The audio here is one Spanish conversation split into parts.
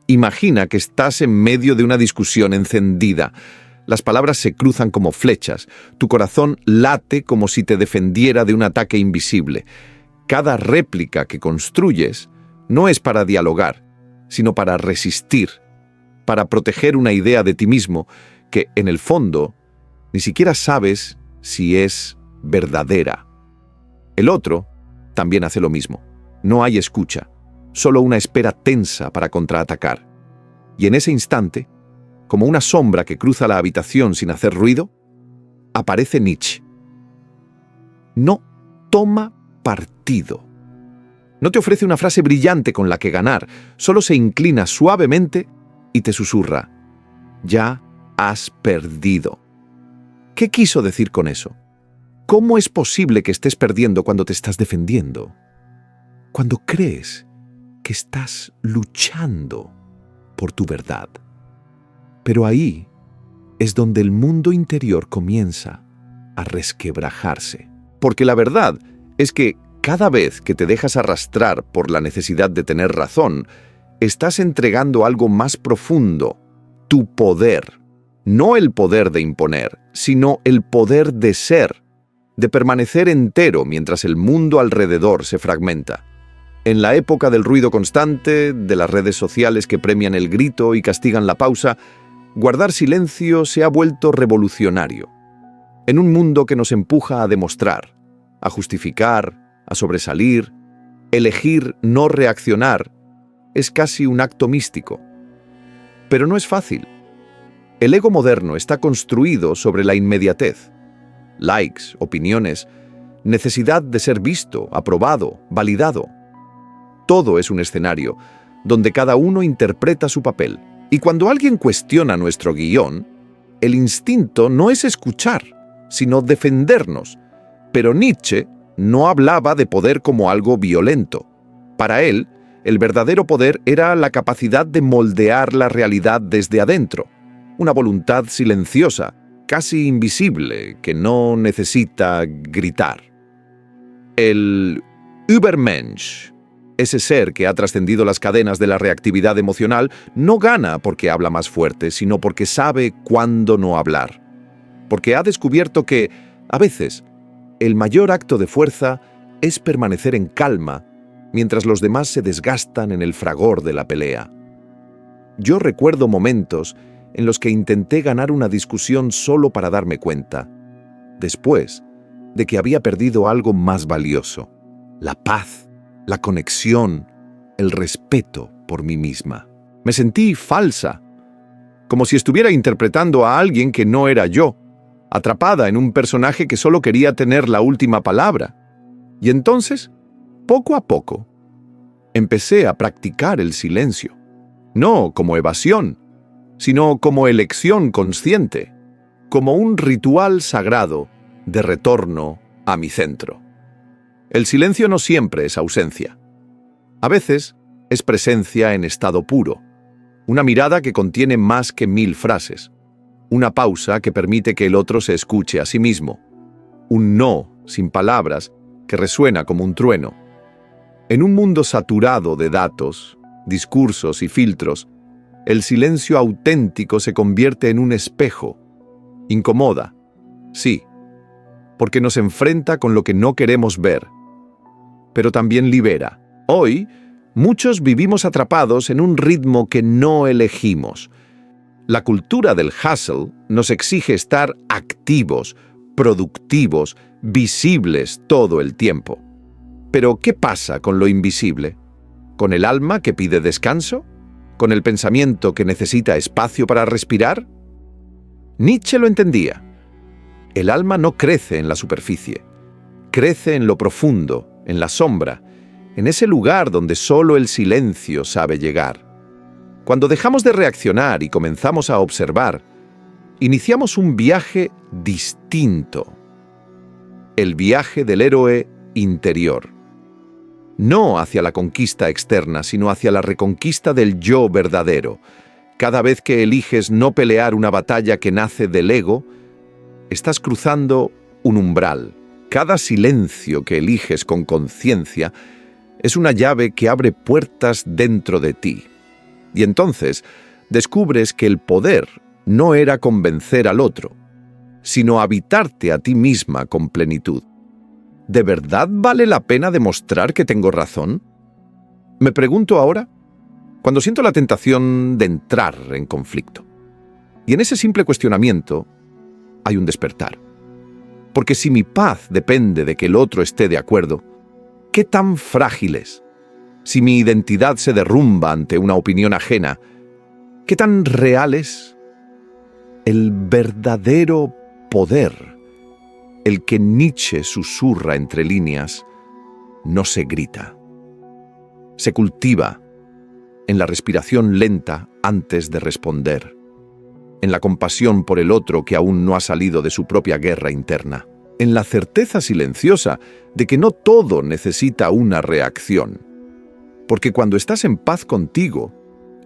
Imagina que estás en medio de una discusión encendida. Las palabras se cruzan como flechas. Tu corazón late como si te defendiera de un ataque invisible. Cada réplica que construyes no es para dialogar, sino para resistir, para proteger una idea de ti mismo que, en el fondo, ni siquiera sabes si es verdadera. El otro también hace lo mismo. No hay escucha, solo una espera tensa para contraatacar. Y en ese instante, como una sombra que cruza la habitación sin hacer ruido, aparece Nietzsche. No toma partido. No te ofrece una frase brillante con la que ganar, solo se inclina suavemente y te susurra: ya has perdido. ¿Qué quiso decir con eso? ¿Cómo es posible que estés perdiendo cuando te estás defendiendo? Cuando crees que estás luchando por tu verdad. Pero ahí es donde el mundo interior comienza a resquebrajarse. Porque la verdad es que cada vez que te dejas arrastrar por la necesidad de tener razón, estás entregando algo más profundo, tu poder. No el poder de imponer, sino el poder de ser, de permanecer entero mientras el mundo alrededor se fragmenta. En la época del ruido constante, de las redes sociales que premian el grito y castigan la pausa, guardar silencio se ha vuelto revolucionario. En un mundo que nos empuja a demostrar, a justificar, a sobresalir, elegir no reaccionar es casi un acto místico. Pero no es fácil. El ego moderno está construido sobre la inmediatez. Likes, opiniones, necesidad de ser visto, aprobado, validado. Todo es un escenario donde cada uno interpreta su papel. Y cuando alguien cuestiona nuestro guión, el instinto no es escuchar, sino defendernos. Pero Nietzsche no hablaba de poder como algo violento. Para él, el verdadero poder era la capacidad de moldear la realidad desde adentro. Una voluntad silenciosa, casi invisible, que no necesita gritar. El Übermensch, ese ser que ha trascendido las cadenas de la reactividad emocional, no gana porque habla más fuerte, sino porque sabe cuándo no hablar. Porque ha descubierto que, a veces, el mayor acto de fuerza es permanecer en calma mientras los demás se desgastan en el fragor de la pelea. Yo recuerdo momentos en los que intenté ganar una discusión solo para darme cuenta, después, de que había perdido algo más valioso: la paz, la conexión, el respeto por mí misma. Me sentí falsa, como si estuviera interpretando a alguien que no era yo, atrapada en un personaje que solo quería tener la última palabra. Y entonces, poco a poco, empecé a practicar el silencio, no como evasión, sino como elección consciente, como un ritual sagrado de retorno a mi centro. El silencio no siempre es ausencia. A veces es presencia en estado puro, una mirada que contiene más que 1000 frases, una pausa que permite que el otro se escuche a sí mismo, un no sin palabras que resuena como un trueno. En un mundo saturado de datos, discursos y filtros, el silencio auténtico se convierte en un espejo. Incomoda, sí, porque nos enfrenta con lo que no queremos ver, pero también libera. Hoy, muchos vivimos atrapados en un ritmo que no elegimos. La cultura del hustle nos exige estar activos, productivos, visibles todo el tiempo. Pero, ¿qué pasa con lo invisible? ¿Con el alma que pide descanso? ¿Con el pensamiento que necesita espacio para respirar? Nietzsche lo entendía. El alma no crece en la superficie, crece en lo profundo, en la sombra, en ese lugar donde solo el silencio sabe llegar. Cuando dejamos de reaccionar y comenzamos a observar, iniciamos un viaje distinto. El viaje del héroe interior. No hacia la conquista externa, sino hacia la reconquista del yo verdadero. Cada vez que eliges no pelear una batalla que nace del ego, estás cruzando un umbral. Cada silencio que eliges con conciencia es una llave que abre puertas dentro de ti. Y entonces descubres que el poder no era convencer al otro, sino habitarte a ti misma con plenitud. ¿De verdad vale la pena demostrar que tengo razón? Me pregunto ahora, cuando siento la tentación de entrar en conflicto. Y en ese simple cuestionamiento hay un despertar. Porque si mi paz depende de que el otro esté de acuerdo, ¿qué tan frágil es? Si mi identidad se derrumba ante una opinión ajena, ¿qué tan real es? El verdadero poder, el que Nietzsche susurra entre líneas, no se grita. Se cultiva en la respiración lenta antes de responder, en la compasión por el otro que aún no ha salido de su propia guerra interna, en la certeza silenciosa de que no todo necesita una reacción. Porque cuando estás en paz contigo,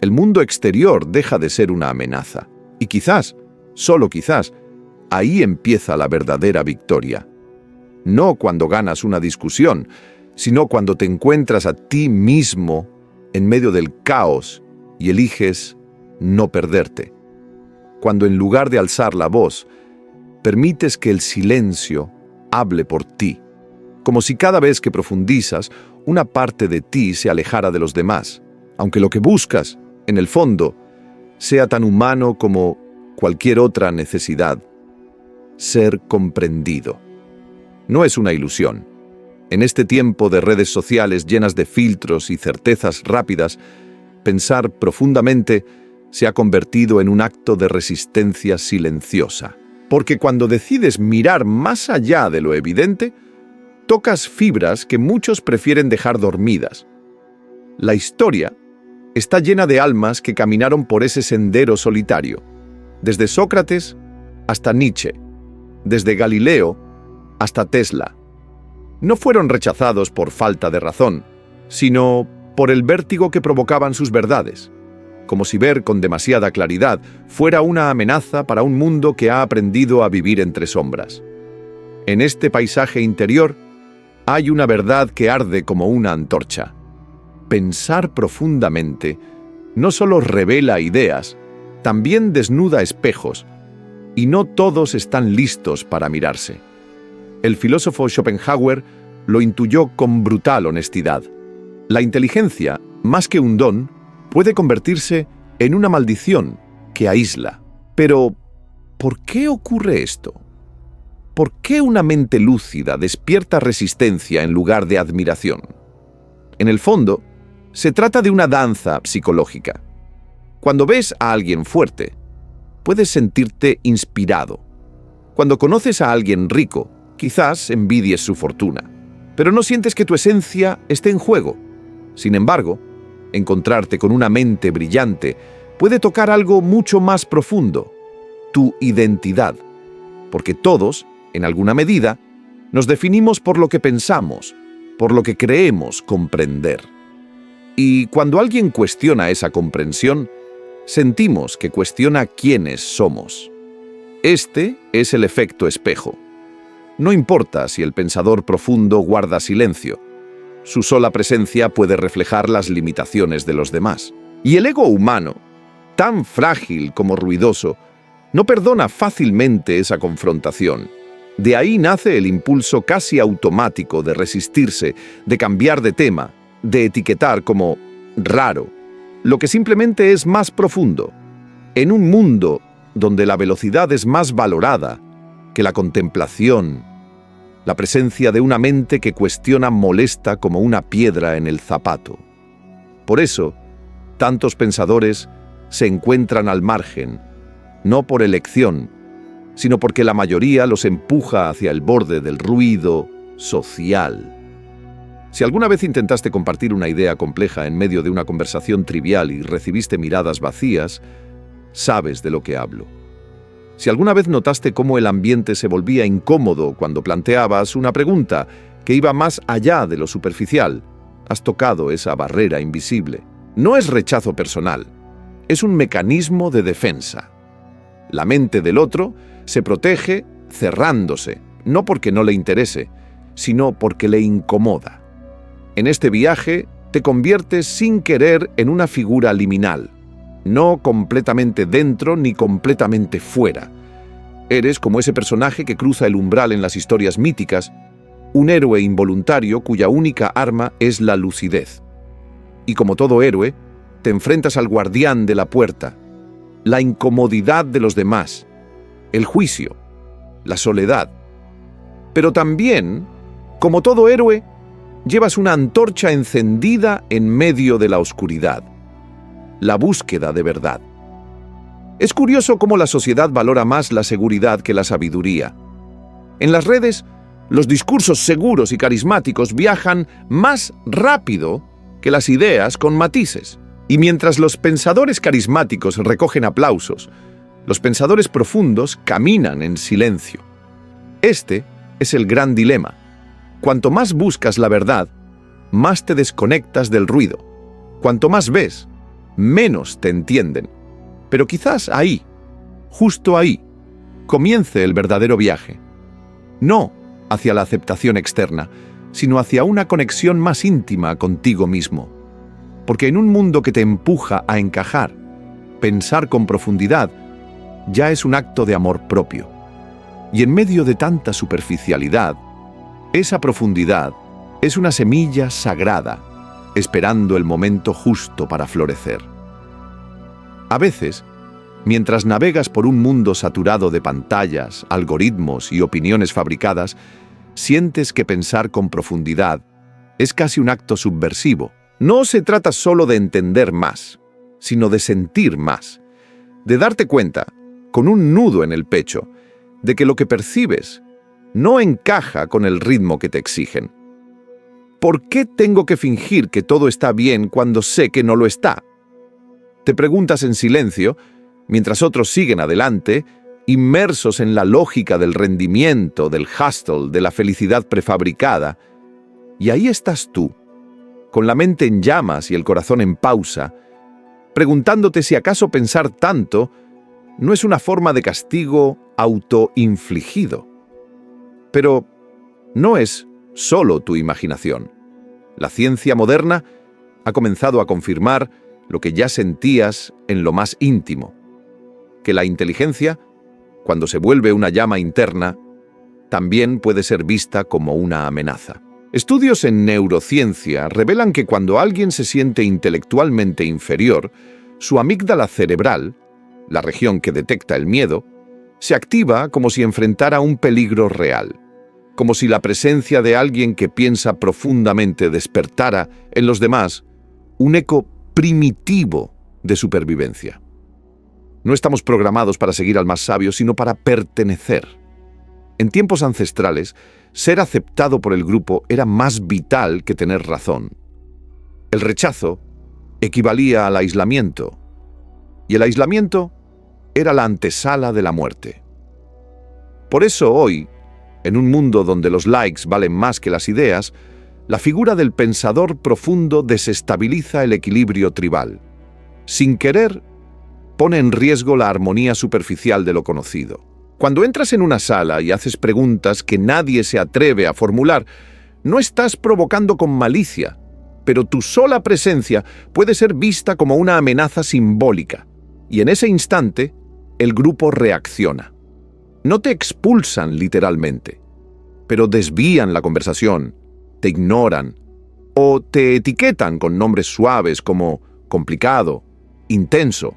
el mundo exterior deja de ser una amenaza. Y quizás, solo quizás, ahí empieza la verdadera victoria. No cuando ganas una discusión, sino cuando te encuentras a ti mismo en medio del caos y eliges no perderte. Cuando en lugar de alzar la voz, permites que el silencio hable por ti, como si cada vez que profundizas, una parte de ti se alejara de los demás, aunque lo que buscas, en el fondo, sea tan humano como cualquier otra necesidad: ser comprendido. No es una ilusión. En este tiempo de redes sociales llenas de filtros y certezas rápidas, pensar profundamente se ha convertido en un acto de resistencia silenciosa. Porque cuando decides mirar más allá de lo evidente, tocas fibras que muchos prefieren dejar dormidas. La historia está llena de almas que caminaron por ese sendero solitario, desde Sócrates hasta Nietzsche, desde Galileo hasta Tesla. No fueron rechazados por falta de razón, sino por el vértigo que provocaban sus verdades, como si ver con demasiada claridad fuera una amenaza para un mundo que ha aprendido a vivir entre sombras. En este paisaje interior hay una verdad que arde como una antorcha. Pensar profundamente no solo revela ideas, también desnuda espejos, y no todos están listos para mirarse. El filósofo Schopenhauer lo intuyó con brutal honestidad. La inteligencia, más que un don, puede convertirse en una maldición que aísla. Pero, ¿por qué ocurre esto? ¿Por qué una mente lúcida despierta resistencia en lugar de admiración? En el fondo, se trata de una danza psicológica. Cuando ves a alguien fuerte, puedes sentirte inspirado. Cuando conoces a alguien rico, quizás envidies su fortuna, pero no sientes que tu esencia esté en juego. Sin embargo, encontrarte con una mente brillante puede tocar algo mucho más profundo: tu identidad. Porque todos, en alguna medida, nos definimos por lo que pensamos, por lo que creemos comprender. Y cuando alguien cuestiona esa comprensión, sentimos que cuestiona quiénes somos. Este es el efecto espejo. No importa si el pensador profundo guarda silencio, su sola presencia puede reflejar las limitaciones de los demás. Y el ego humano, tan frágil como ruidoso, no perdona fácilmente esa confrontación. De ahí nace el impulso casi automático de resistirse, de cambiar de tema, de etiquetar como raro, lo que simplemente es más profundo. En un mundo donde la velocidad es más valorada que la contemplación, la presencia de una mente que cuestiona molesta como una piedra en el zapato. Por eso, tantos pensadores se encuentran al margen, no por elección, sino porque la mayoría los empuja hacia el borde del ruido social. Si alguna vez intentaste compartir una idea compleja en medio de una conversación trivial y recibiste miradas vacías, sabes de lo que hablo. Si alguna vez notaste cómo el ambiente se volvía incómodo cuando planteabas una pregunta que iba más allá de lo superficial, has tocado esa barrera invisible. No es rechazo personal, es un mecanismo de defensa. La mente del otro se protege cerrándose, no porque no le interese, sino porque le incomoda. En este viaje te conviertes sin querer en una figura liminal, no completamente dentro ni completamente fuera. Eres como ese personaje que cruza el umbral en las historias míticas, un héroe involuntario cuya única arma es la lucidez. Y como todo héroe, te enfrentas al guardián de la puerta, la incomodidad de los demás, el juicio, la soledad. Pero también, como todo héroe, llevas una antorcha encendida en medio de la oscuridad, la búsqueda de verdad. Es curioso cómo la sociedad valora más la seguridad que la sabiduría. En las redes, los discursos seguros y carismáticos viajan más rápido que las ideas con matices. Y mientras los pensadores carismáticos recogen aplausos, los pensadores profundos caminan en silencio. Este es el gran dilema. Cuanto más buscas la verdad, más te desconectas del ruido. Cuanto más ves, menos te entienden. Pero quizás ahí, justo ahí, comience el verdadero viaje. No hacia la aceptación externa, sino hacia una conexión más íntima contigo mismo. Porque en un mundo que te empuja a encajar, pensar con profundidad, ya es un acto de amor propio. Y en medio de tanta superficialidad, esa profundidad es una semilla sagrada, esperando el momento justo para florecer. A veces, mientras navegas por un mundo saturado de pantallas, algoritmos y opiniones fabricadas, sientes que pensar con profundidad es casi un acto subversivo. No se trata solo de entender más, sino de sentir más, de darte cuenta, con un nudo en el pecho, de que lo que percibes no encaja con el ritmo que te exigen. ¿Por qué tengo que fingir que todo está bien cuando sé que no lo está? Te preguntas en silencio, mientras otros siguen adelante, inmersos en la lógica del rendimiento, del hustle, de la felicidad prefabricada, y ahí estás tú, con la mente en llamas y el corazón en pausa, preguntándote si acaso pensar tanto no es una forma de castigo autoinfligido. Pero no es solo tu imaginación. La ciencia moderna ha comenzado a confirmar lo que ya sentías en lo más íntimo, que la inteligencia, cuando se vuelve una llama interna, también puede ser vista como una amenaza. Estudios en neurociencia revelan que cuando alguien se siente intelectualmente inferior, su amígdala cerebral, la región que detecta el miedo, se activa como si enfrentara un peligro real, como si la presencia de alguien que piensa profundamente despertara en los demás un eco primitivo de supervivencia. No estamos programados para seguir al más sabio, sino para pertenecer. En tiempos ancestrales, ser aceptado por el grupo era más vital que tener razón. El rechazo equivalía al aislamiento, y el aislamiento era la antesala de la muerte. Por eso hoy, en un mundo donde los likes valen más que las ideas, la figura del pensador profundo desestabiliza el equilibrio tribal. Sin querer, pone en riesgo la armonía superficial de lo conocido. Cuando entras en una sala y haces preguntas que nadie se atreve a formular, no estás provocando con malicia, pero tu sola presencia puede ser vista como una amenaza simbólica, y en ese instante, el grupo reacciona. No te expulsan literalmente, pero desvían la conversación, te ignoran, o te etiquetan con nombres suaves como complicado, intenso,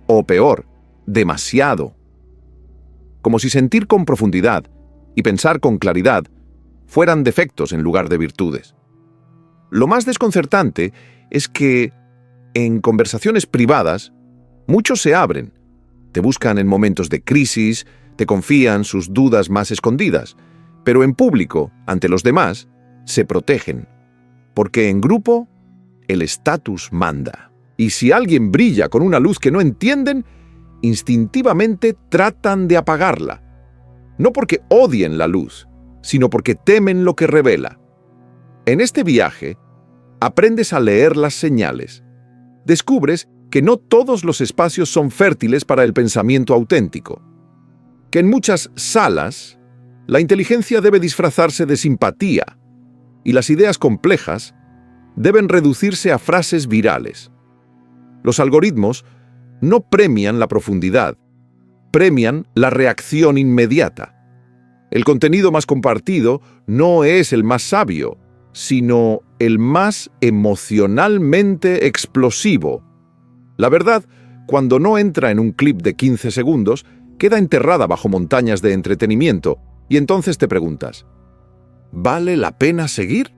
o peor, demasiado. Como si sentir con profundidad y pensar con claridad fueran defectos en lugar de virtudes. Lo más desconcertante es que, en conversaciones privadas, muchos se abren, te buscan en momentos de crisis, te confían sus dudas más escondidas, pero en público, ante los demás, se protegen, porque en grupo el estatus manda. Y si alguien brilla con una luz que no entienden, instintivamente tratan de apagarla, no porque odien la luz, sino porque temen lo que revela. En este viaje, aprendes a leer las señales. Descubres que no todos los espacios son fértiles para el pensamiento auténtico, que en muchas salas, la inteligencia debe disfrazarse de simpatía y las ideas complejas deben reducirse a frases virales. Los algoritmos no premian la profundidad, premian la reacción inmediata. El contenido más compartido no es el más sabio, sino el más emocionalmente explosivo. La verdad, cuando no entra en un clip de 15 segundos, queda enterrada bajo montañas de entretenimiento, y entonces te preguntas, ¿vale la pena seguir?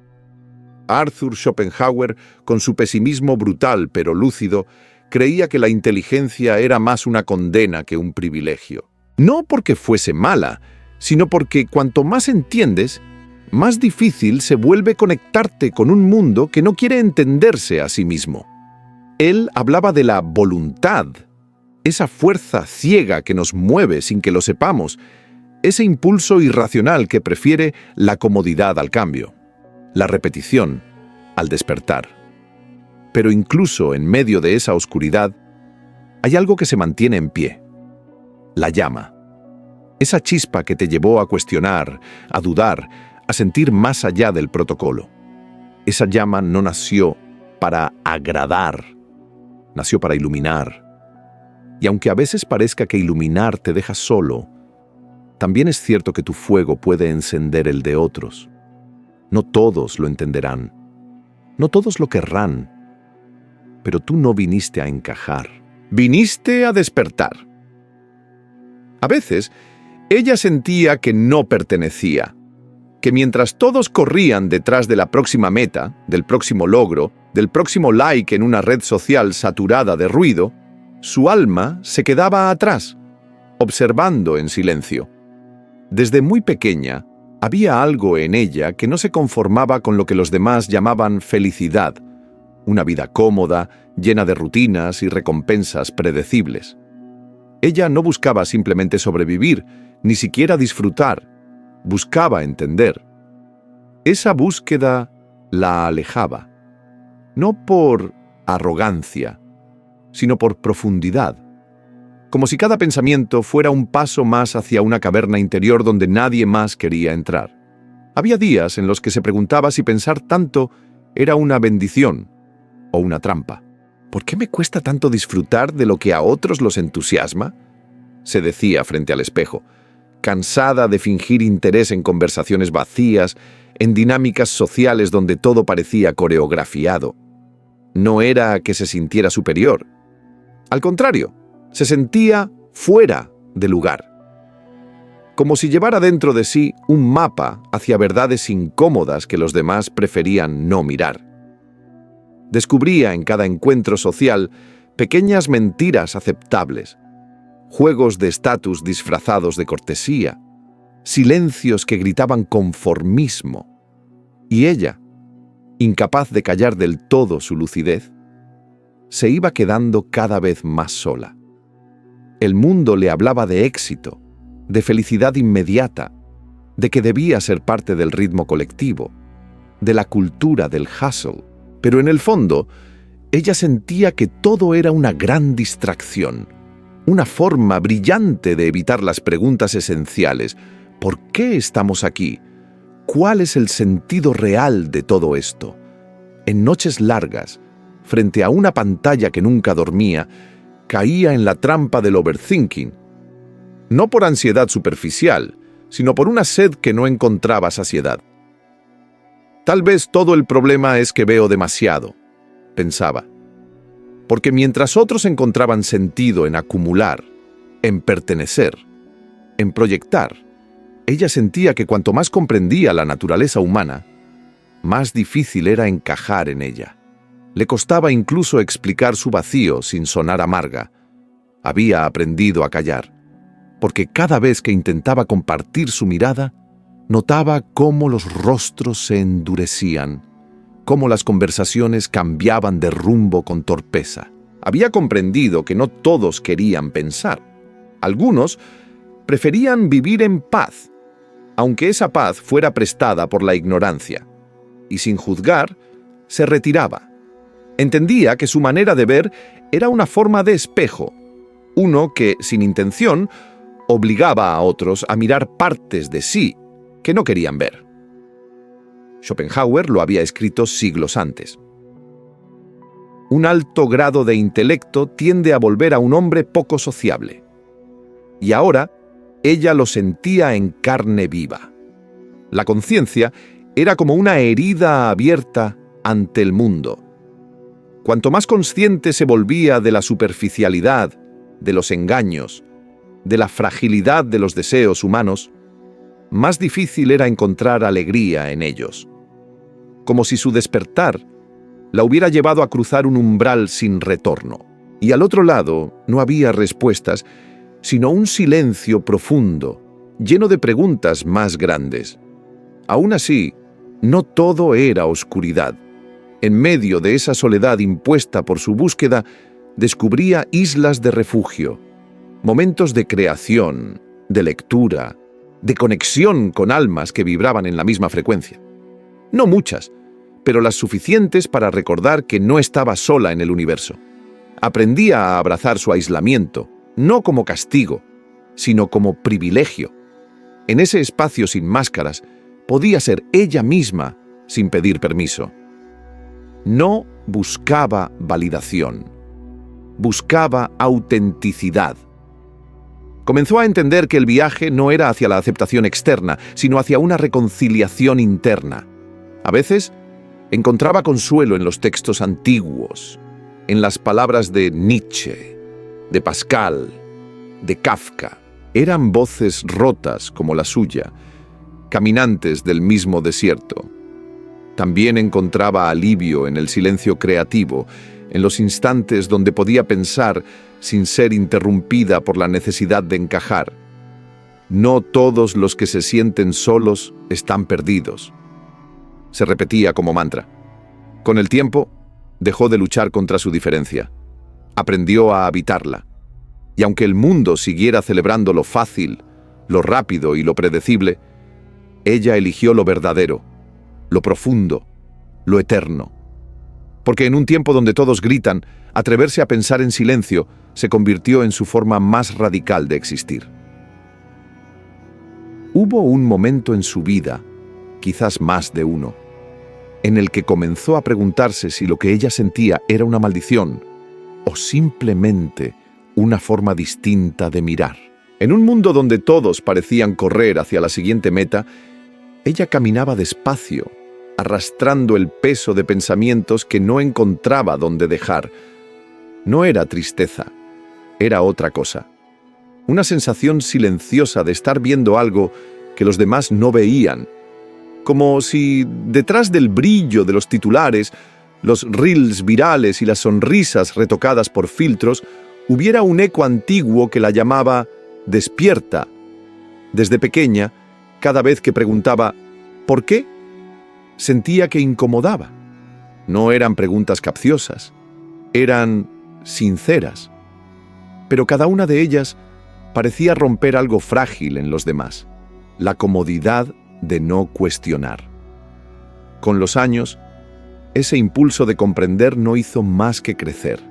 Arthur Schopenhauer, con su pesimismo brutal pero lúcido, creía que la inteligencia era más una condena que un privilegio. No porque fuese mala, sino porque cuanto más entiendes, más difícil se vuelve conectarte con un mundo que no quiere entenderse a sí mismo. Él hablaba de la voluntad, esa fuerza ciega que nos mueve sin que lo sepamos, ese impulso irracional que prefiere la comodidad al cambio, la repetición al despertar. Pero incluso en medio de esa oscuridad, hay algo que se mantiene en pie: la llama. Esa chispa que te llevó a cuestionar, a dudar, a sentir más allá del protocolo. Esa llama no nació para agradar, nació para iluminar. Y aunque a veces parezca que iluminar te deja solo, también es cierto que tu fuego puede encender el de otros. No todos lo entenderán, no todos lo querrán, pero tú no viniste a encajar, viniste a despertar. A veces, ella sentía que no pertenecía, que mientras todos corrían detrás de la próxima meta, del próximo logro, del próximo like en una red social saturada de ruido, su alma se quedaba atrás, observando en silencio. Desde muy pequeña, había algo en ella que no se conformaba con lo que los demás llamaban felicidad, una vida cómoda, llena de rutinas y recompensas predecibles. Ella no buscaba simplemente sobrevivir, ni siquiera disfrutar, buscaba entender. Esa búsqueda la alejaba, no por arrogancia, sino por profundidad, como si cada pensamiento fuera un paso más hacia una caverna interior donde nadie más quería entrar. Había días en los que se preguntaba si pensar tanto era una bendición o una trampa. ¿Por qué me cuesta tanto disfrutar de lo que a otros los entusiasma?, se decía frente al espejo, cansada de fingir interés en conversaciones vacías, en dinámicas sociales donde todo parecía coreografiado. No era que se sintiera superior. Al contrario, se sentía fuera de lugar. Como si llevara dentro de sí un mapa hacia verdades incómodas que los demás preferían no mirar. Descubría en cada encuentro social pequeñas mentiras aceptables, juegos de estatus disfrazados de cortesía, silencios que gritaban conformismo. Y ella, incapaz de callar del todo su lucidez, se iba quedando cada vez más sola. El mundo le hablaba de éxito, de felicidad inmediata, de que debía ser parte del ritmo colectivo, de la cultura del hustle, pero en el fondo, ella sentía que todo era una gran distracción, una forma brillante de evitar las preguntas esenciales. ¿Por qué estamos aquí? ¿Cuál es el sentido real de todo esto? En noches largas, frente a una pantalla que nunca dormía, caía en la trampa del overthinking. No por ansiedad superficial, sino por una sed que no encontraba saciedad. Tal vez todo el problema es que veo demasiado, pensaba. Porque mientras otros encontraban sentido en acumular, en pertenecer, en proyectar, ella sentía que cuanto más comprendía la naturaleza humana, más difícil era encajar en ella. Le costaba incluso explicar su vacío sin sonar amarga. Había aprendido a callar, porque cada vez que intentaba compartir su mirada, notaba cómo los rostros se endurecían, cómo las conversaciones cambiaban de rumbo con torpeza. Había comprendido que no todos querían pensar. Algunos preferían vivir en paz, aunque esa paz fuera prestada por la ignorancia, y sin juzgar, se retiraba. Entendía que su manera de ver era una forma de espejo, uno que, sin intención, obligaba a otros a mirar partes de sí que no querían ver. Schopenhauer lo había escrito siglos antes. Un alto grado de intelecto tiende a volver a un hombre poco sociable. Y ahora ella lo sentía en carne viva. La conciencia era como una herida abierta ante el mundo. Cuanto más consciente se volvía de la superficialidad, de los engaños, de la fragilidad de los deseos humanos, más difícil era encontrar alegría en ellos. Como si su despertar la hubiera llevado a cruzar un umbral sin retorno. Y al otro lado no había respuestas, sino un silencio profundo, lleno de preguntas más grandes. Aún así, no todo era oscuridad. En medio de esa soledad impuesta por su búsqueda, descubría islas de refugio, momentos de creación, de lectura, de conexión con almas que vibraban en la misma frecuencia. No muchas, pero las suficientes para recordar que no estaba sola en el universo. Aprendía a abrazar su aislamiento, no como castigo, sino como privilegio. En ese espacio sin máscaras, podía ser ella misma sin pedir permiso. No buscaba validación, buscaba autenticidad. Comenzó a entender que el viaje no era hacia la aceptación externa, sino hacia una reconciliación interna. A veces, encontraba consuelo en los textos antiguos, en las palabras de Nietzsche, de Pascal, de Kafka. Eran voces rotas como la suya, caminantes del mismo desierto. También encontraba alivio en el silencio creativo, en los instantes donde podía pensar sin ser interrumpida por la necesidad de encajar. No todos los que se sienten solos están perdidos. Se repetía como mantra. Con el tiempo, dejó de luchar contra su diferencia. Aprendió a habitarla. Y aunque el mundo siguiera celebrando lo fácil, lo rápido y lo predecible, ella eligió lo verdadero, lo profundo, lo eterno. Porque en un tiempo donde todos gritan, atreverse a pensar en silencio se convirtió en su forma más radical de existir. Hubo un momento en su vida, quizás más de uno, en el que comenzó a preguntarse si lo que ella sentía era una maldición o simplemente una forma distinta de mirar. En un mundo donde todos parecían correr hacia la siguiente meta, ella caminaba despacio, arrastrando el peso de pensamientos que no encontraba dónde dejar. No era tristeza, era otra cosa. Una sensación silenciosa de estar viendo algo que los demás no veían. Como si detrás del brillo de los titulares, los reels virales y las sonrisas retocadas por filtros, hubiera un eco antiguo que la llamaba «despierta». Desde pequeña, cada vez que preguntaba «¿por qué?», sentía que incomodaba. No eran preguntas capciosas, eran sinceras. Pero cada una de ellas parecía romper algo frágil en los demás, la comodidad de no cuestionar. Con los años, ese impulso de comprender no hizo más que crecer.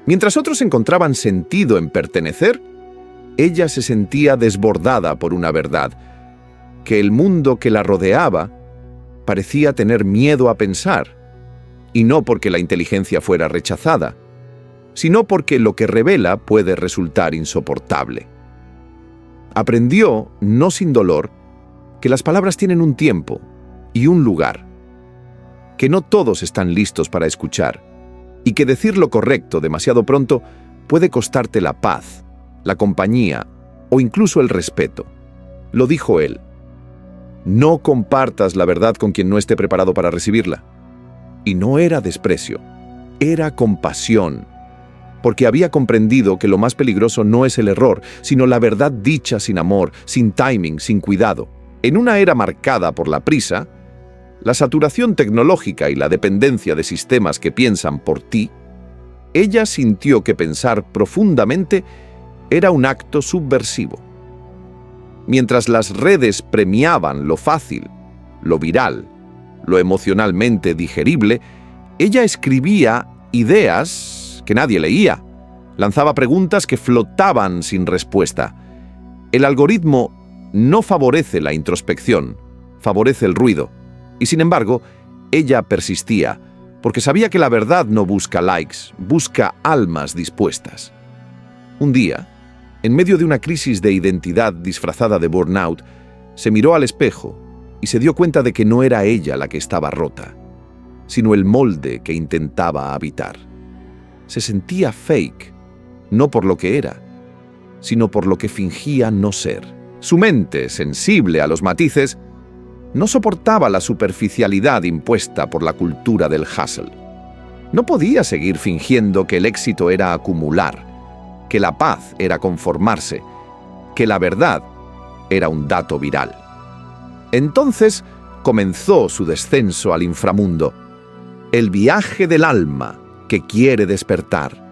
Mientras otros encontraban sentido en pertenecer, ella se sentía desbordada por una verdad, que el mundo que la rodeaba parecía tener miedo a pensar, y no porque la inteligencia fuera rechazada, sino porque lo que revela puede resultar insoportable. Aprendió, no sin dolor, que las palabras tienen un tiempo y un lugar, que no todos están listos para escuchar, y que decir lo correcto demasiado pronto puede costarte la paz, la compañía o incluso el respeto. Lo dijo él. No compartas la verdad con quien no esté preparado para recibirla. Y no era desprecio, era compasión, porque había comprendido que lo más peligroso no es el error, sino la verdad dicha sin amor, sin timing, sin cuidado. En una era marcada por la prisa, la saturación tecnológica y la dependencia de sistemas que piensan por ti, ella sintió que pensar profundamente era un acto subversivo. Mientras las redes premiaban lo fácil, lo viral, lo emocionalmente digerible, ella escribía ideas que nadie leía, lanzaba preguntas que flotaban sin respuesta. El algoritmo no favorece la introspección, favorece el ruido. Y sin embargo, ella persistía, porque sabía que la verdad no busca likes, busca almas dispuestas. Un día, en medio de una crisis de identidad disfrazada de burnout, se miró al espejo y se dio cuenta de que no era ella la que estaba rota, sino el molde que intentaba habitar. Se sentía fake, no por lo que era, sino por lo que fingía no ser. Su mente, sensible a los matices, no soportaba la superficialidad impuesta por la cultura del hustle. No podía seguir fingiendo que el éxito era acumular, que la paz era conformarse, que la verdad era un dato viral. Entonces comenzó su descenso al inframundo, el viaje del alma que quiere despertar.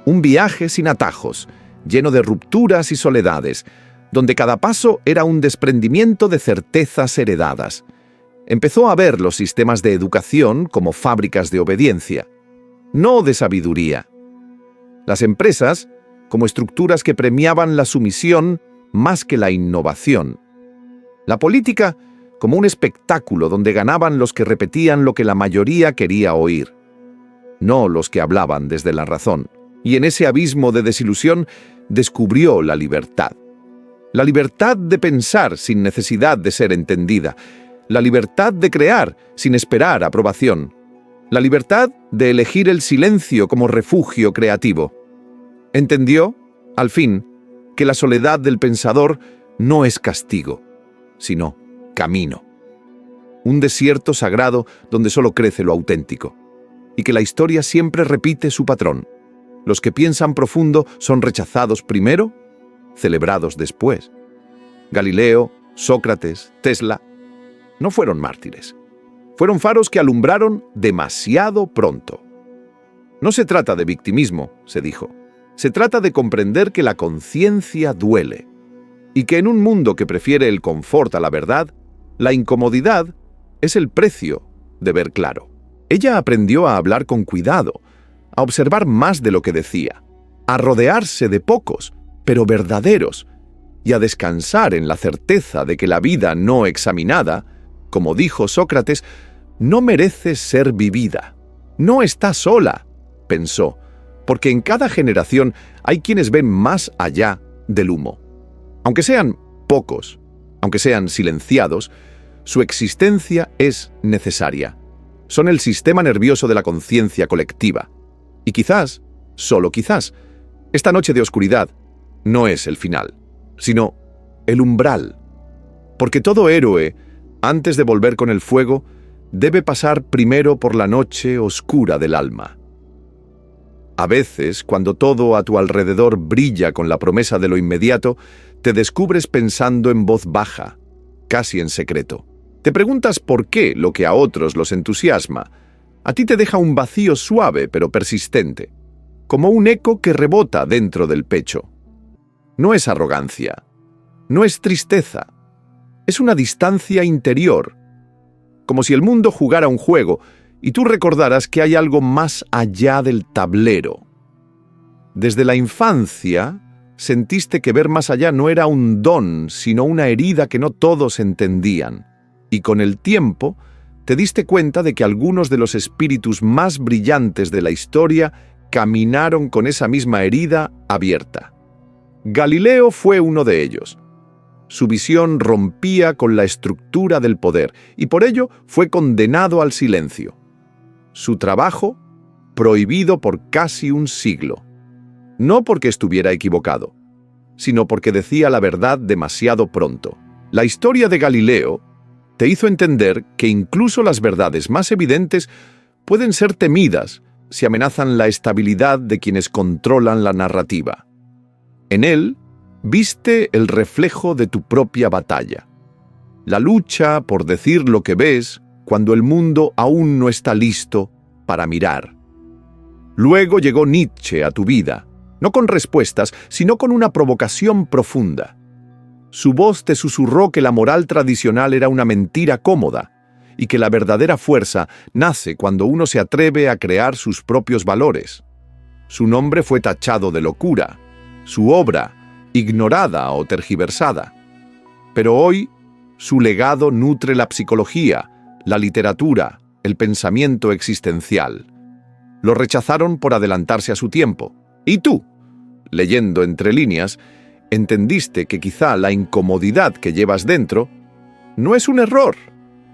Un viaje sin atajos, lleno de rupturas y soledades, donde cada paso era un desprendimiento de certezas heredadas. Empezó a ver los sistemas de educación como fábricas de obediencia, no de sabiduría. Las empresas como estructuras que premiaban la sumisión más que la innovación. La política como un espectáculo donde ganaban los que repetían lo que la mayoría quería oír, no los que hablaban desde la razón. Y en ese abismo de desilusión descubrió la libertad. La libertad de pensar sin necesidad de ser entendida. La libertad de crear sin esperar aprobación. La libertad de elegir el silencio como refugio creativo. Entendió, al fin, que la soledad del pensador no es castigo, sino camino. Un desierto sagrado donde solo crece lo auténtico. Y que la historia siempre repite su patrón. Los que piensan profundo son rechazados primero, celebrados después. Galileo, Sócrates, Tesla, no fueron mártires. Fueron faros que alumbraron demasiado pronto. No se trata de victimismo, se dijo. Se trata de comprender que la conciencia duele y que en un mundo que prefiere el confort a la verdad, la incomodidad es el precio de ver claro. Ella aprendió a hablar con cuidado, a observar más de lo que decía, a rodearse de pocos, pero verdaderos, y a descansar en la certeza de que la vida no examinada, como dijo Sócrates, no merece ser vivida. No está sola, pensó, porque en cada generación hay quienes ven más allá del humo. Aunque sean pocos, aunque sean silenciados, su existencia es necesaria. Son el sistema nervioso de la conciencia colectiva. Y quizás, solo quizás, esta noche de oscuridad no es el final, sino el umbral. Porque todo héroe, antes de volver con el fuego, debe pasar primero por la noche oscura del alma. A veces, cuando todo a tu alrededor brilla con la promesa de lo inmediato, te descubres pensando en voz baja, casi en secreto. Te preguntas por qué lo que a otros los entusiasma, a ti te deja un vacío suave pero persistente, como un eco que rebota dentro del pecho. No es arrogancia, no es tristeza, es una distancia interior, como si el mundo jugara un juego y tú recordaras que hay algo más allá del tablero. Desde la infancia sentiste que ver más allá no era un don, sino una herida que no todos entendían, y con el tiempo te diste cuenta de que algunos de los espíritus más brillantes de la historia caminaron con esa misma herida abierta. Galileo fue uno de ellos. Su visión rompía con la estructura del poder y por ello fue condenado al silencio. Su trabajo prohibido por casi un siglo. No porque estuviera equivocado, sino porque decía la verdad demasiado pronto. La historia de Galileo te hizo entender que incluso las verdades más evidentes pueden ser temidas si amenazan la estabilidad de quienes controlan la narrativa. En él, viste el reflejo de tu propia batalla. La lucha por decir lo que ves cuando el mundo aún no está listo para mirar. Luego llegó Nietzsche a tu vida, no con respuestas, sino con una provocación profunda. Su voz te susurró que la moral tradicional era una mentira cómoda y que la verdadera fuerza nace cuando uno se atreve a crear sus propios valores. Su nombre fue tachado de locura, su obra ignorada o tergiversada. Pero hoy, su legado nutre la psicología, la literatura, el pensamiento existencial. Lo rechazaron por adelantarse a su tiempo. Y tú, leyendo entre líneas, entendiste que quizá la incomodidad que llevas dentro no es un error,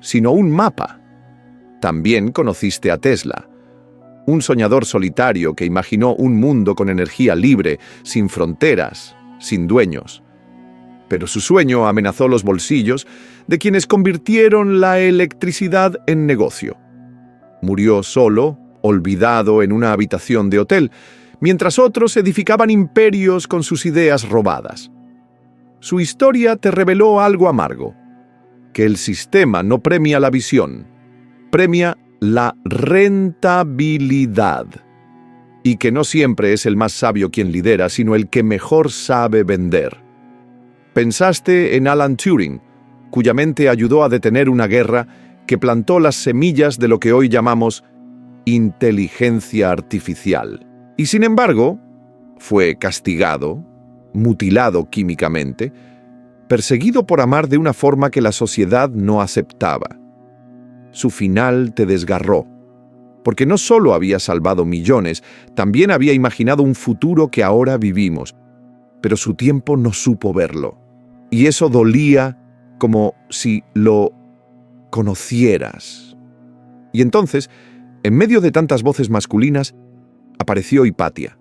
sino un mapa. También conociste a Tesla, un soñador solitario que imaginó un mundo con energía libre, sin fronteras, sin dueños. Pero su sueño amenazó los bolsillos de quienes convirtieron la electricidad en negocio. Murió solo, olvidado en una habitación de hotel, mientras otros edificaban imperios con sus ideas robadas. Su historia te reveló algo amargo, que el sistema no premia la visión, premia la rentabilidad, y que no siempre es el más sabio quien lidera, sino el que mejor sabe vender. Pensaste en Alan Turing, cuya mente ayudó a detener una guerra que plantó las semillas de lo que hoy llamamos inteligencia artificial. Y sin embargo, fue castigado, mutilado químicamente, perseguido por amar de una forma que la sociedad no aceptaba. Su final te desgarró, porque no solo había salvado millones, también había imaginado un futuro que ahora vivimos, pero su tiempo no supo verlo. Y eso dolía como si lo conocieras. Y entonces, en medio de tantas voces masculinas, apareció Hipatia,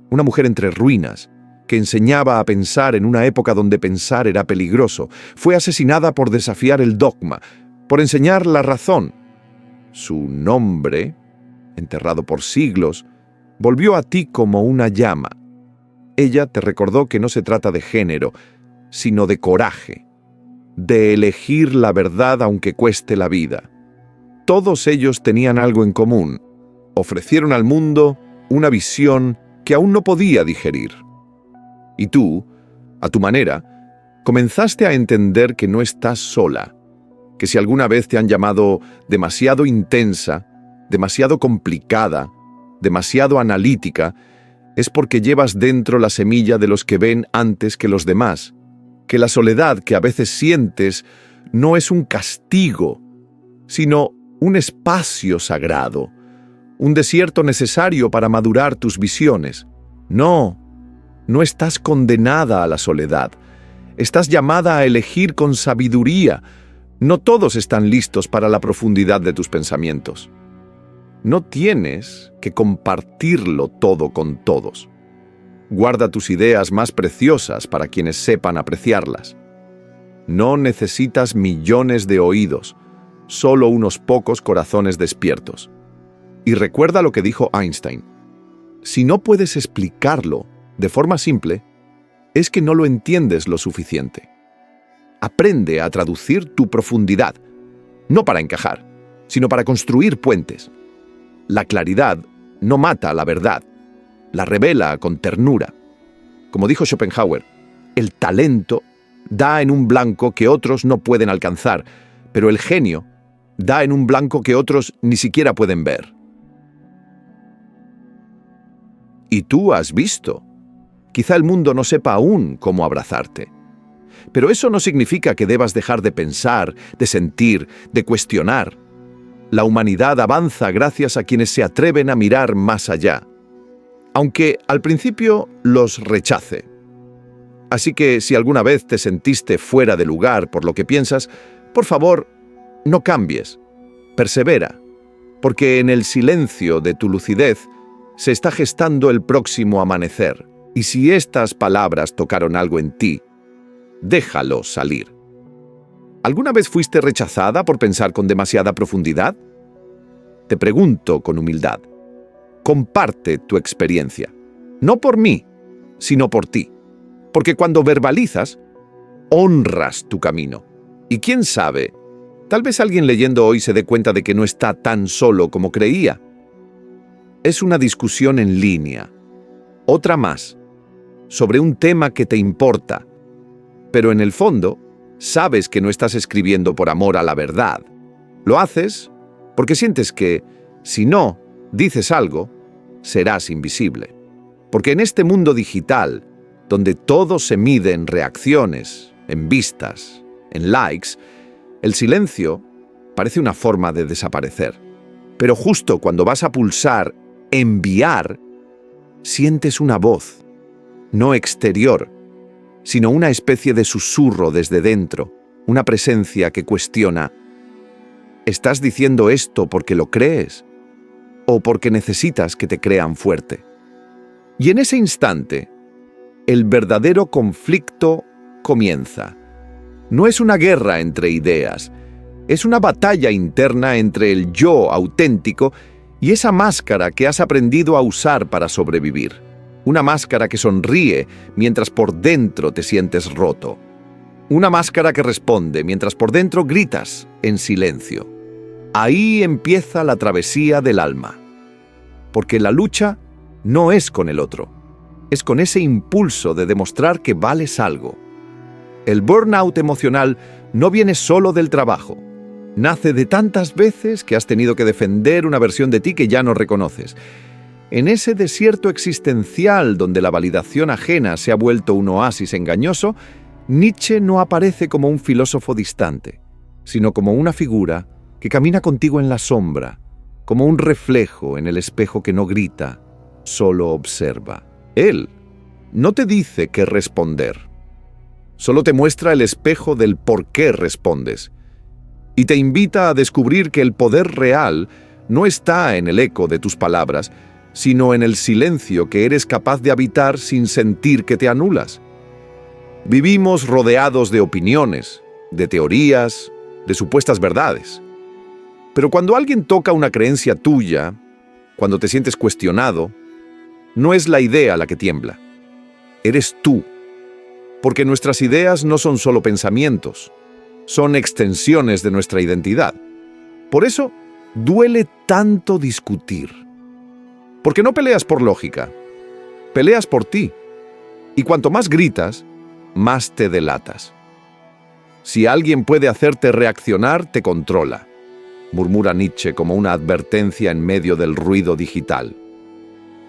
una mujer entre ruinas, que enseñaba a pensar en una época donde pensar era peligroso. Fue asesinada por desafiar el dogma, por enseñar la razón. Su nombre, enterrado por siglos, volvió a ti como una llama. Ella te recordó que no se trata de género, sino de coraje, de elegir la verdad aunque cueste la vida. Todos ellos tenían algo en común. Ofrecieron al mundo una visión que aún no podía digerir. Y tú, a tu manera, comenzaste a entender que no estás sola, que si alguna vez te han llamado demasiado intensa, demasiado complicada, demasiado analítica, es porque llevas dentro la semilla de los que ven antes que los demás, que la soledad que a veces sientes no es un castigo, sino un espacio sagrado, un desierto necesario para madurar tus visiones. No estás condenada a la soledad. Estás llamada a elegir con sabiduría. No todos están listos para la profundidad de tus pensamientos. No tienes que compartirlo todo con todos. Guarda tus ideas más preciosas para quienes sepan apreciarlas. No necesitas millones de oídos, solo unos pocos corazones despiertos. Y recuerda lo que dijo Einstein. Si no puedes explicarlo de forma simple, es que no lo entiendes lo suficiente. Aprende a traducir tu profundidad, no para encajar, sino para construir puentes. La claridad no mata la verdad, la revela con ternura. Como dijo Schopenhauer, el talento da en un blanco que otros no pueden alcanzar, pero el genio da en un blanco que otros ni siquiera pueden ver. Y tú has visto. Quizá el mundo no sepa aún cómo abrazarte. Pero eso no significa que debas dejar de pensar, de sentir, de cuestionar. La humanidad avanza gracias a quienes se atreven a mirar más allá, aunque al principio los rechace. Así que si alguna vez te sentiste fuera de lugar por lo que piensas, por favor, no cambies, persevera, porque en el silencio de tu lucidez se está gestando el próximo amanecer. Y si estas palabras tocaron algo en ti, déjalo salir. ¿Alguna vez fuiste rechazada por pensar con demasiada profundidad? Te pregunto con humildad. Comparte tu experiencia. No por mí, sino por ti. Porque cuando verbalizas, honras tu camino. Y quién sabe, tal vez alguien leyendo hoy se dé cuenta de que no está tan solo como creía. Es una discusión en línea. Otra más, sobre un tema que te importa. Pero en el fondo, sabes que no estás escribiendo por amor a la verdad. Lo haces porque sientes que, si no dices algo, serás invisible. Porque en este mundo digital, donde todo se mide en reacciones, en vistas, en likes, el silencio parece una forma de desaparecer. Pero justo cuando vas a pulsar enviar, sientes una voz, no exterior, sino una especie de susurro desde dentro, una presencia que cuestiona: ¿estás diciendo esto porque lo crees o porque necesitas que te crean fuerte? Y en ese instante, el verdadero conflicto comienza. No es una guerra entre ideas, es una batalla interna entre el yo auténtico y esa máscara que has aprendido a usar para sobrevivir. Una máscara que sonríe mientras por dentro te sientes roto. Una máscara que responde mientras por dentro gritas en silencio. Ahí empieza la travesía del alma. Porque la lucha no es con el otro, es con ese impulso de demostrar que vales algo. El burnout emocional no viene solo del trabajo. Nace de tantas veces que has tenido que defender una versión de ti que ya no reconoces. En ese desierto existencial donde la validación ajena se ha vuelto un oasis engañoso, Nietzsche no aparece como un filósofo distante, sino como una figura que camina contigo en la sombra, como un reflejo en el espejo que no grita, solo observa. Él no te dice qué responder, solo te muestra el espejo del por qué respondes, y te invita a descubrir que el poder real no está en el eco de tus palabras, sino en el silencio que eres capaz de habitar sin sentir que te anulas. Vivimos rodeados de opiniones, de teorías, de supuestas verdades. Pero cuando alguien toca una creencia tuya, cuando te sientes cuestionado, no es la idea la que tiembla, eres tú. Porque nuestras ideas no son solo pensamientos, son extensiones de nuestra identidad. Por eso, duele tanto discutir. Porque no peleas por lógica, peleas por ti. Y cuanto más gritas, más te delatas. Si alguien puede hacerte reaccionar, te controla, murmura Nietzsche como una advertencia en medio del ruido digital.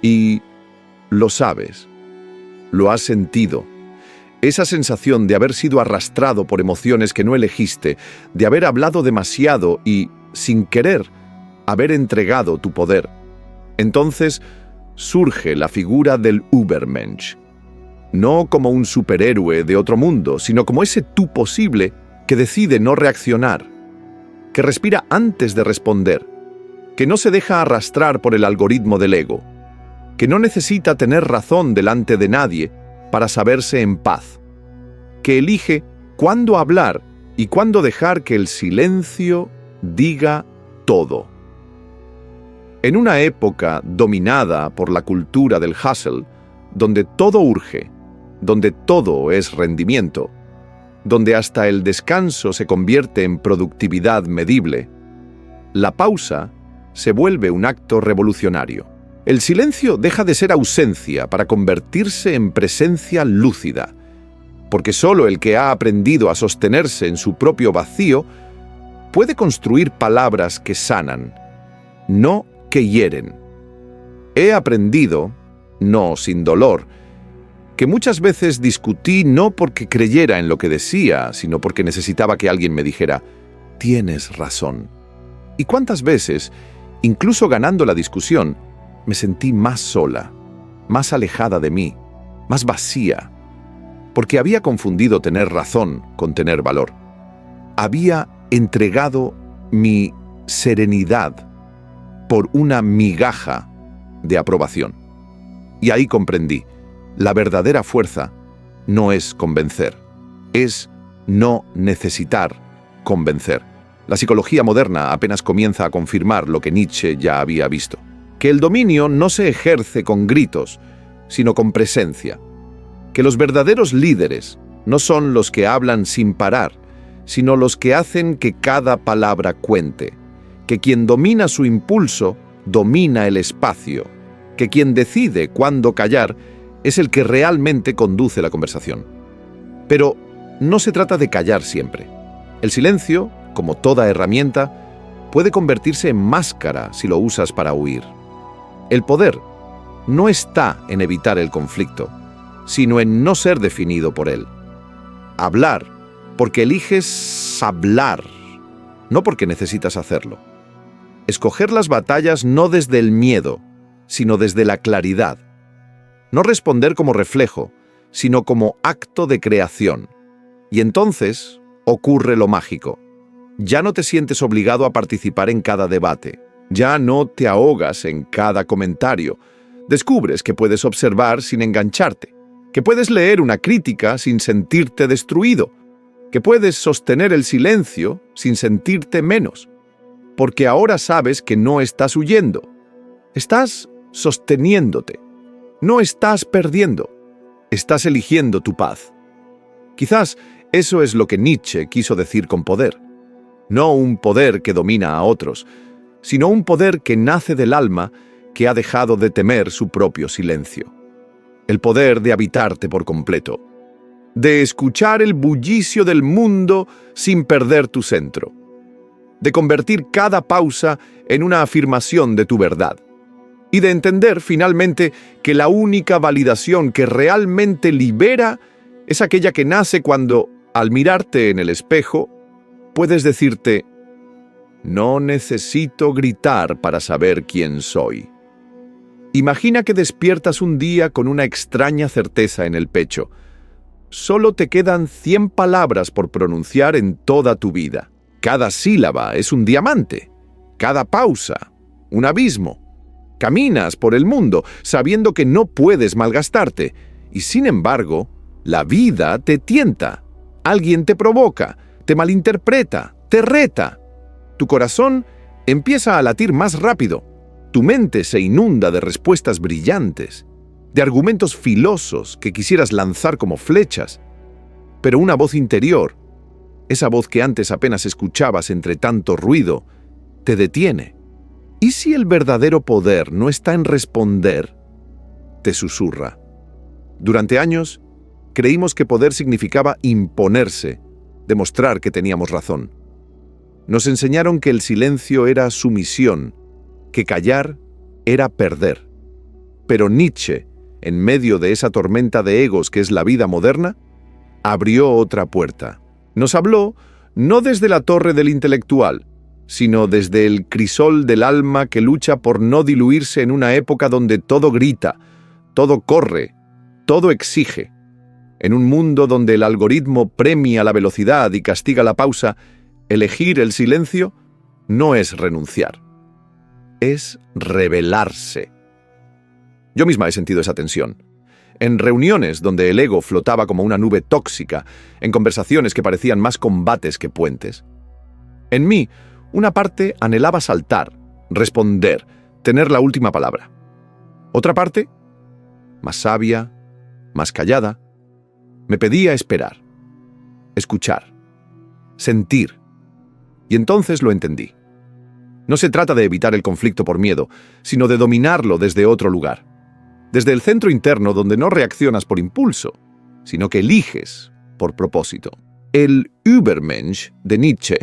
Y lo sabes, lo has sentido. Esa sensación de haber sido arrastrado por emociones que no elegiste, de haber hablado demasiado y, sin querer, haber entregado tu poder. Entonces surge la figura del Übermensch, no como un superhéroe de otro mundo, sino como ese tú posible que decide no reaccionar, que respira antes de responder, que no se deja arrastrar por el algoritmo del ego, que no necesita tener razón delante de nadie para saberse en paz, que elige cuándo hablar y cuándo dejar que el silencio diga todo. En una época dominada por la cultura del hustle, donde todo urge, donde todo es rendimiento, donde hasta el descanso se convierte en productividad medible, la pausa se vuelve un acto revolucionario. El silencio deja de ser ausencia para convertirse en presencia lúcida, porque solo el que ha aprendido a sostenerse en su propio vacío puede construir palabras que sanan, no que hieren. He aprendido, no sin dolor, que muchas veces discutí no porque creyera en lo que decía, sino porque necesitaba que alguien me dijera: tienes razón. ¿Y cuántas veces, incluso ganando la discusión, me sentí más sola, más alejada de mí, más vacía, porque había confundido tener razón con tener valor. Había entregado mi serenidad por una migaja de aprobación. Y ahí comprendí, la verdadera fuerza no es convencer, es no necesitar convencer. La psicología moderna apenas comienza a confirmar lo que Nietzsche ya había visto: que el dominio no se ejerce con gritos, sino con presencia. Que los verdaderos líderes no son los que hablan sin parar, sino los que hacen que cada palabra cuente. Que quien domina su impulso, domina el espacio. Que quien decide cuándo callar es el que realmente conduce la conversación. Pero no se trata de callar siempre. El silencio, como toda herramienta, puede convertirse en máscara si lo usas para huir. El poder no está en evitar el conflicto, sino en no ser definido por él. Hablar porque eliges hablar, no porque necesitas hacerlo. Escoger las batallas no desde el miedo, sino desde la claridad. No responder como reflejo, sino como acto de creación. Y entonces ocurre lo mágico. Ya no te sientes obligado a participar en cada debate. Ya no te ahogas en cada comentario. Descubres que puedes observar sin engancharte, que puedes leer una crítica sin sentirte destruido, que puedes sostener el silencio sin sentirte menos. Porque ahora sabes que no estás huyendo. Estás sosteniéndote. No estás perdiendo. Estás eligiendo tu paz. Quizás eso es lo que Nietzsche quiso decir con poder. No un poder que domina a otros, sino un poder que nace del alma que ha dejado de temer su propio silencio. El poder de habitarte por completo. De escuchar el bullicio del mundo sin perder tu centro. De convertir cada pausa en una afirmación de tu verdad. Y de entender finalmente que la única validación que realmente libera es aquella que nace cuando, al mirarte en el espejo, puedes decirte: no necesito gritar para saber quién soy. Imagina que despiertas un día con una extraña certeza en el pecho. Solo te quedan 100 palabras por pronunciar en toda tu vida. Cada sílaba es un diamante, cada pausa, un abismo. Caminas por el mundo sabiendo que no puedes malgastarte, y sin embargo, la vida te tienta. Alguien te provoca, te malinterpreta, te reta. Tu corazón empieza a latir más rápido. Tu mente se inunda de respuestas brillantes, de argumentos filosos que quisieras lanzar como flechas. Pero una voz interior, esa voz que antes apenas escuchabas entre tanto ruido, te detiene. ¿Y si el verdadero poder no está en responder? Te susurra. Durante años, creímos que poder significaba imponerse, demostrar que teníamos razón. Nos enseñaron que el silencio era sumisión, que callar era perder. Pero Nietzsche, en medio de esa tormenta de egos que es la vida moderna, abrió otra puerta. Nos habló no desde la torre del intelectual, sino desde el crisol del alma que lucha por no diluirse en una época donde todo grita, todo corre, todo exige. En un mundo donde el algoritmo premia la velocidad y castiga la pausa, elegir el silencio no es renunciar, es rebelarse. Yo misma he sentido esa tensión. En reuniones donde el ego flotaba como una nube tóxica, en conversaciones que parecían más combates que puentes. En mí, una parte anhelaba saltar, responder, tener la última palabra. Otra parte, más sabia, más callada, me pedía esperar, escuchar, sentir. Y entonces lo entendí. No se trata de evitar el conflicto por miedo, sino de dominarlo desde otro lugar. Desde el centro interno donde no reaccionas por impulso, sino que eliges por propósito. El Übermensch de Nietzsche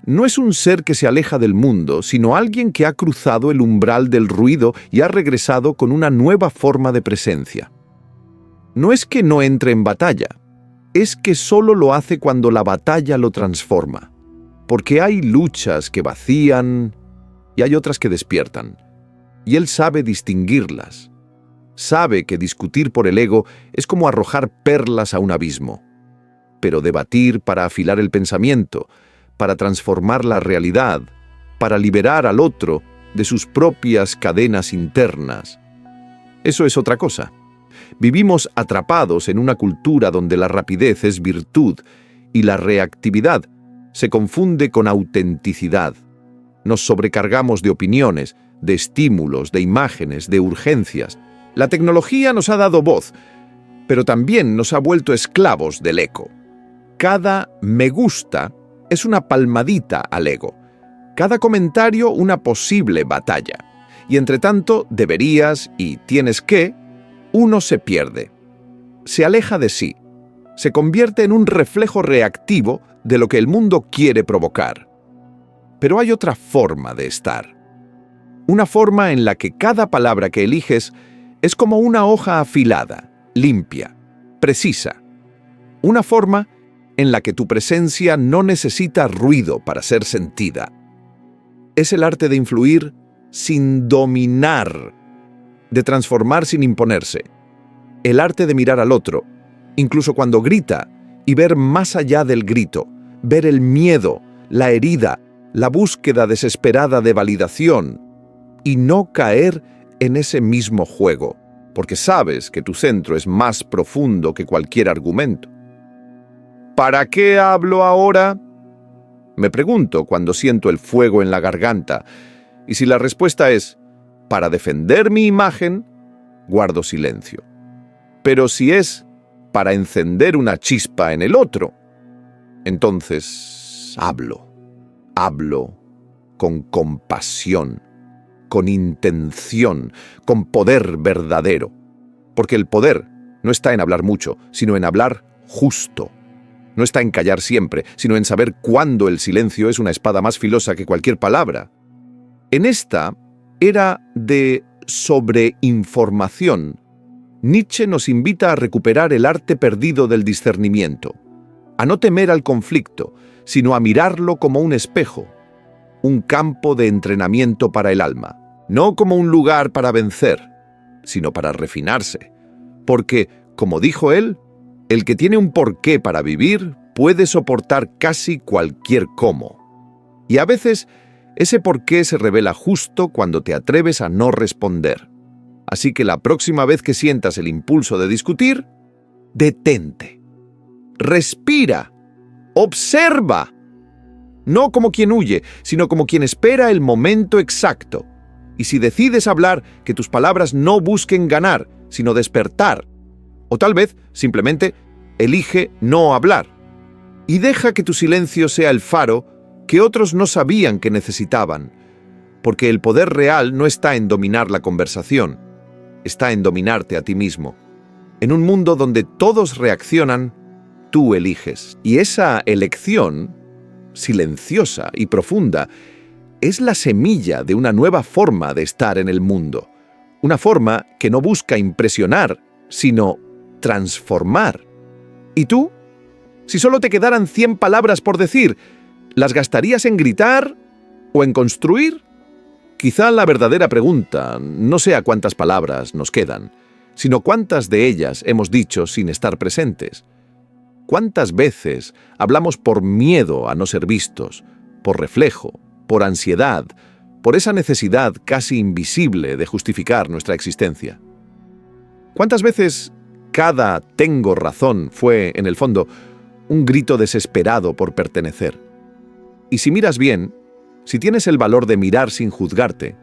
no es un ser que se aleja del mundo, sino alguien que ha cruzado el umbral del ruido y ha regresado con una nueva forma de presencia. No es que no entre en batalla, es que solo lo hace cuando la batalla lo transforma. Porque hay luchas que vacían y hay otras que despiertan. Y él sabe distinguirlas. Sabe que discutir por el ego es como arrojar perlas a un abismo. Pero debatir para afilar el pensamiento, para transformar la realidad, para liberar al otro de sus propias cadenas internas, eso es otra cosa. Vivimos atrapados en una cultura donde la rapidez es virtud y la reactividad se confunde con autenticidad. Nos sobrecargamos de opiniones, de estímulos, de imágenes, de urgencias. La tecnología nos ha dado voz, pero también nos ha vuelto esclavos del eco. Cada me gusta es una palmadita al ego. Cada comentario una posible batalla. Y entre tanto, deberías y tienes que, uno se pierde. Se aleja de sí. Se convierte en un reflejo reactivo de lo que el mundo quiere provocar. Pero hay otra forma de estar. Una forma en la que cada palabra que eliges es como una hoja afilada, limpia, precisa. Una forma en la que tu presencia no necesita ruido para ser sentida. es el arte de influir sin dominar, de transformar sin imponerse. El arte de mirar al otro, incluso cuando grita, y ver más allá del grito, ver el miedo, la herida, la búsqueda desesperada de validación, y no caer en ese mismo juego, porque sabes que tu centro es más profundo que cualquier argumento. ¿Para qué hablo ahora?, me pregunto cuando siento el fuego en la garganta, y si la respuesta es para defender mi imagen, guardo silencio. Pero si es para encender una chispa en el otro, entonces hablo con compasión, con intención, con poder verdadero. Porque el poder no está en hablar mucho, sino en hablar justo. No está en callar siempre, sino en saber cuándo el silencio es una espada más filosa que cualquier palabra. En esta era de sobreinformación, Nietzsche nos invita a recuperar el arte perdido del discernimiento, a no temer al conflicto, sino a mirarlo como un espejo, un campo de entrenamiento para el alma, no como un lugar para vencer, sino para refinarse. Porque, como dijo él, el que tiene un porqué para vivir puede soportar casi cualquier cómo. Y a veces ese porqué se revela justo cuando te atreves a no responder. Así que la próxima vez que sientas el impulso de discutir, detente. Respira. Observa. No como quien huye, sino como quien espera el momento exacto. Y si decides hablar, que tus palabras no busquen ganar, sino despertar. O tal vez, simplemente, elige no hablar. Y deja que tu silencio sea el faro que otros no sabían que necesitaban. Porque el poder real no está en dominar la conversación, está en dominarte a ti mismo. En un mundo donde todos reaccionan, tú eliges. Y esa elección, silenciosa y profunda, es la semilla de una nueva forma de estar en el mundo. Una forma que no busca impresionar, sino transformar. ¿Y tú? Si solo te quedaran 100 palabras por decir, ¿las gastarías en gritar o en construir? Quizá la verdadera pregunta no sea cuántas palabras nos quedan, sino cuántas de ellas hemos dicho sin estar presentes. ¿Cuántas veces hablamos por miedo a no ser vistos, por reflejo, por ansiedad, por esa necesidad casi invisible de justificar nuestra existencia? ¿Cuántas veces cada tengo razón fue, en el fondo, un grito desesperado por pertenecer? Y si miras bien, si tienes el valor de mirar sin juzgarte,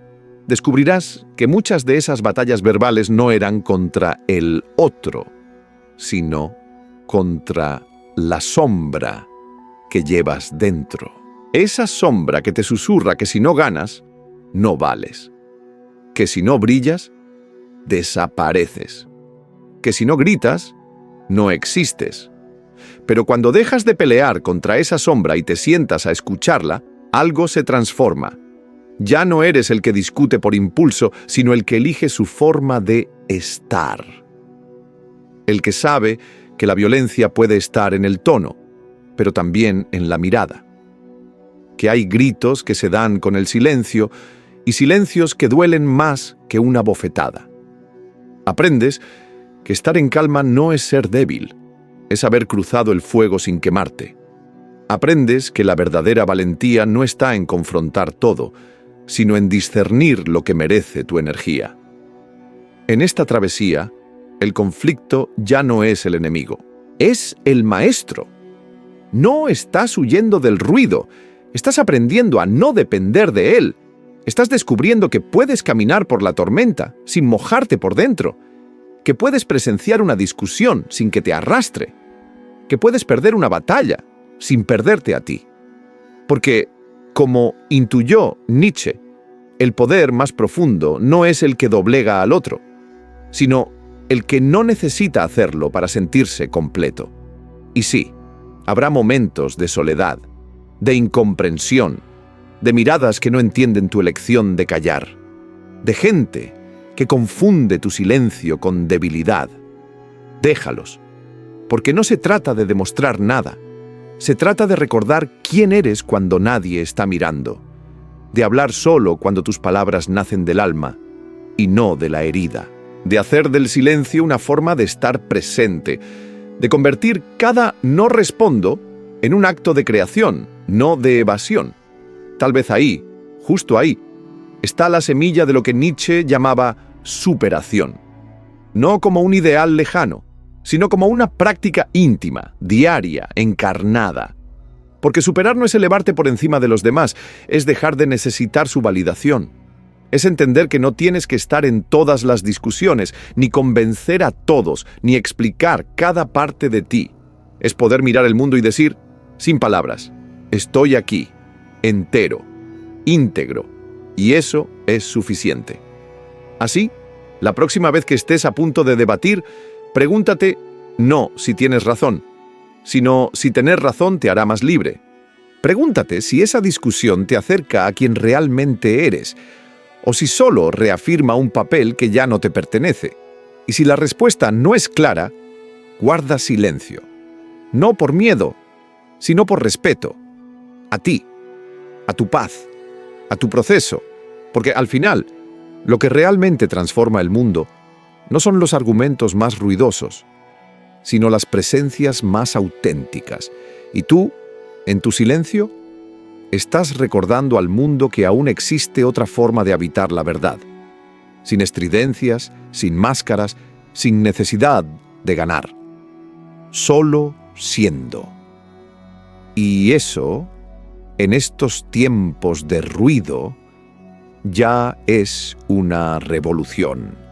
descubrirás que muchas de esas batallas verbales no eran contra el otro, sino contra la sombra que llevas dentro. Esa sombra que te susurra que si no ganas, no vales. Que si no brillas, desapareces. Que si no gritas, no existes. Pero cuando dejas de pelear contra esa sombra y te sientas a escucharla, algo se transforma. Ya no eres el que discute por impulso, sino el que elige su forma de estar. El que sabe que la violencia puede estar en el tono, pero también en la mirada. Que hay gritos que se dan con el silencio y silencios que duelen más que una bofetada. Aprendes que estar en calma no es ser débil, es haber cruzado el fuego sin quemarte. Aprendes que la verdadera valentía no está en confrontar todo, sino en discernir lo que merece tu energía. En esta travesía, el conflicto ya no es el enemigo, es el maestro. No estás huyendo del ruido, estás aprendiendo a no depender de él. Estás descubriendo que puedes caminar por la tormenta sin mojarte por dentro, que puedes presenciar una discusión sin que te arrastre, que puedes perder una batalla sin perderte a ti. Porque, como intuyó Nietzsche, el poder más profundo no es el que doblega al otro, sino el que no necesita hacerlo para sentirse completo. Y sí, habrá momentos de soledad, de incomprensión, de miradas que no entienden tu elección de callar, de gente que confunde tu silencio con debilidad. Déjalos, porque no se trata de demostrar nada, se trata de recordar quién eres cuando nadie está mirando, de hablar solo cuando tus palabras nacen del alma y no de la herida, de hacer del silencio una forma de estar presente, de convertir cada no respondo en un acto de creación, no de evasión. Tal vez ahí, justo ahí, está la semilla de lo que Nietzsche llamaba superación. No como un ideal lejano, sino como una práctica íntima, diaria, encarnada. Porque superar no es elevarte por encima de los demás, es dejar de necesitar su validación. Es entender que no tienes que estar en todas las discusiones, ni convencer a todos, ni explicar cada parte de ti. Es poder mirar el mundo y decir, sin palabras, estoy aquí, entero, íntegro, y eso es suficiente. Así, la próxima vez que estés a punto de debatir, pregúntate no si tienes razón, sino si tener razón te hará más libre. Pregúntate si esa discusión te acerca a quien realmente eres, o si solo reafirma un papel que ya no te pertenece. Y si la respuesta no es clara, guarda silencio. No por miedo, sino por respeto. A ti, a tu paz, a tu proceso. Porque al final, lo que realmente transforma el mundo no son los argumentos más ruidosos, sino las presencias más auténticas. Y tú, en tu silencio, estás recordando al mundo que aún existe otra forma de habitar la verdad, sin estridencias, sin máscaras, sin necesidad de ganar, solo siendo. Y eso, en estos tiempos de ruido, ya es una revolución.